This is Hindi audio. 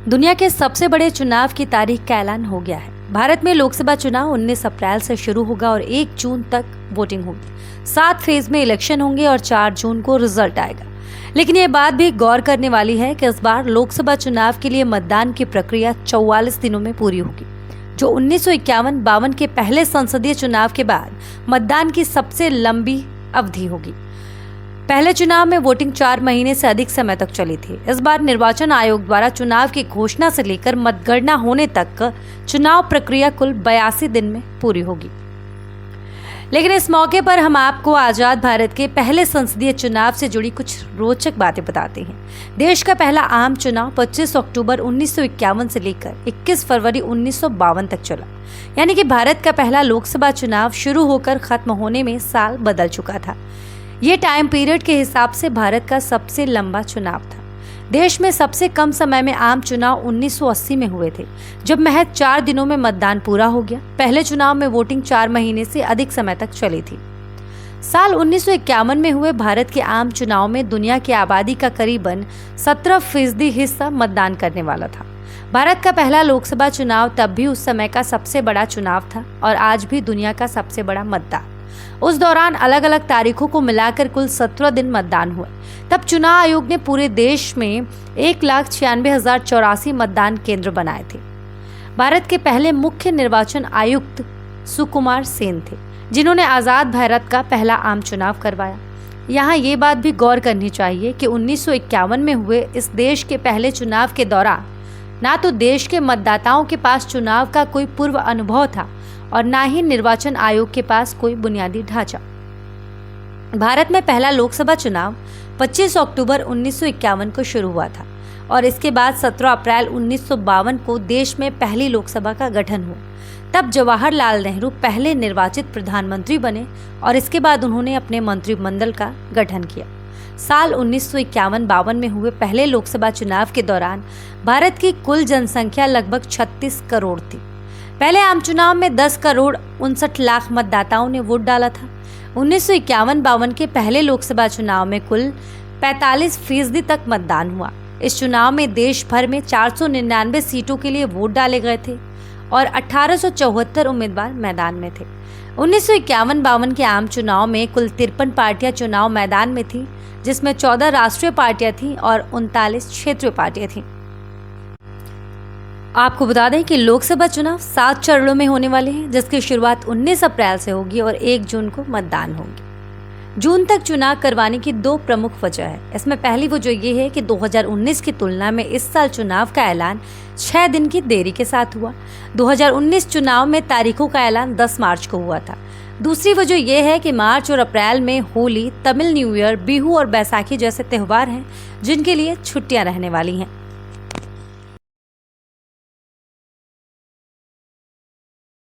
दुनिया के सबसे बड़े चुनाव की तारीख का ऐलान हो गया है। भारत में लोकसभा चुनाव 19 अप्रैल से शुरू होगा और 1 जून तक वोटिंग होगी। 7 फेज में इलेक्शन होंगे और 4 जून को रिजल्ट आएगा। लेकिन ये बात भी गौर करने वाली है कि इस बार लोकसभा चुनाव के लिए मतदान की प्रक्रिया 44 दिनों में पूरी होगी, जो 1951-52 के पहले संसदीय चुनाव के बाद मतदान की सबसे लंबी अवधि होगी। पहले चुनाव में वोटिंग 4 महीने से अधिक समय तक चली थी। इस बार निर्वाचन आयोग द्वारा चुनाव की घोषणा से लेकर मतगणना होने तक चुनाव प्रक्रिया कुल 82 दिन में पूरी होगी। लेकिन इस मौके पर हम आपको आजाद भारत के पहले संसदीय चुनाव से जुड़ी कुछ रोचक बातें बताते हैं। देश का पहला आम चुनाव 25 अक्टूबर 1951 से लेकर 21 फरवरी 1952 तक चला, यानी कि भारत का पहला लोकसभा चुनाव शुरू होकर खत्म होने में साल बदल चुका था। ये टाइम पीरियड के हिसाब से भारत का सबसे लंबा चुनाव था। देश में सबसे कम समय में आम चुनाव 1980 में हुए थे, जब महज 4 दिनों में मतदान पूरा हो गया। पहले चुनाव में वोटिंग 4 महीने से अधिक समय तक चली थी। साल 1951 में हुए भारत के आम चुनाव में दुनिया की आबादी का करीबन 17% हिस्सा मतदान करने वाला था। भारत का पहला लोकसभा चुनाव तब भी उस समय का सबसे बड़ा चुनाव था और आज भी दुनिया का सबसे बड़ा मतदान। उस दौरान अलग अलग तारीखों को मिलाकर कुल 17 दिन मतदान हुए। तब चुनाव आयोग ने पूरे देश में 1,96,084 मतदान केंद्र बनाए थे। भारत के पहले मुख्य निर्वाचन आयुक्त सुकुमार सेन थे, जिन्होंने आजाद भारत का पहला आम चुनाव करवाया। यहाँ ये बात भी गौर करनी चाहिए कि 1951 में हुए इस देश के पहले चुनाव के दौरान ना तो देश के मतदाताओं के पास चुनाव का कोई पूर्व अनुभव था और ना ही निर्वाचन आयोग के पास कोई बुनियादी ढांचा। भारत में पहला लोकसभा चुनाव 25 अक्टूबर 1951 को शुरू हुआ था और इसके बाद 17 अप्रैल 1952 को देश में पहली लोकसभा का गठन हुआ। तब जवाहरलाल नेहरू पहले निर्वाचित प्रधानमंत्री बने और इसके बाद उन्होंने अपने मंत्रिमंडल का गठन किया। साल 1951-52 में हुए पहले लोकसभा चुनाव के दौरान भारत की कुल जनसंख्या लगभग 36 करोड़ थी। पहले आम चुनाव में 10 करोड़ 59 लाख मतदाताओं ने वोट डाला था। 1951-52 के पहले लोकसभा चुनाव में कुल 45% तक मतदान हुआ। इस चुनाव में देश भर में 499 सीटों के लिए वोट डाले गए थे और 1874 उम्मीदवार मैदान में थे। 1951-52 के आम चुनाव में कुल 53 पार्टियां चुनाव मैदान में थी, जिसमें 14 राष्ट्रीय पार्टियां थीं और 39 क्षेत्रीय पार्टियां थीं। आपको बता दें कि लोकसभा चुनाव 7 चरणों में होने वाले हैं, जिसकी शुरुआत 19 अप्रैल से होगी और 1 जून को मतदान होंगे। जून तक चुनाव करवाने की 2 प्रमुख वजह है। इसमें पहली वजह ये है कि 2019 की तुलना में इस साल चुनाव का ऐलान 6 दिन की देरी के साथ हुआ। 2019 चुनाव में तारीखों का ऐलान 10 मार्च को हुआ था। दूसरी वजह यह है कि मार्च और अप्रैल में होली, तमिल न्यू ईयर, बिहू और बैसाखी जैसे त्यौहार हैं, जिनके लिए छुट्टियां रहने वाली हैं।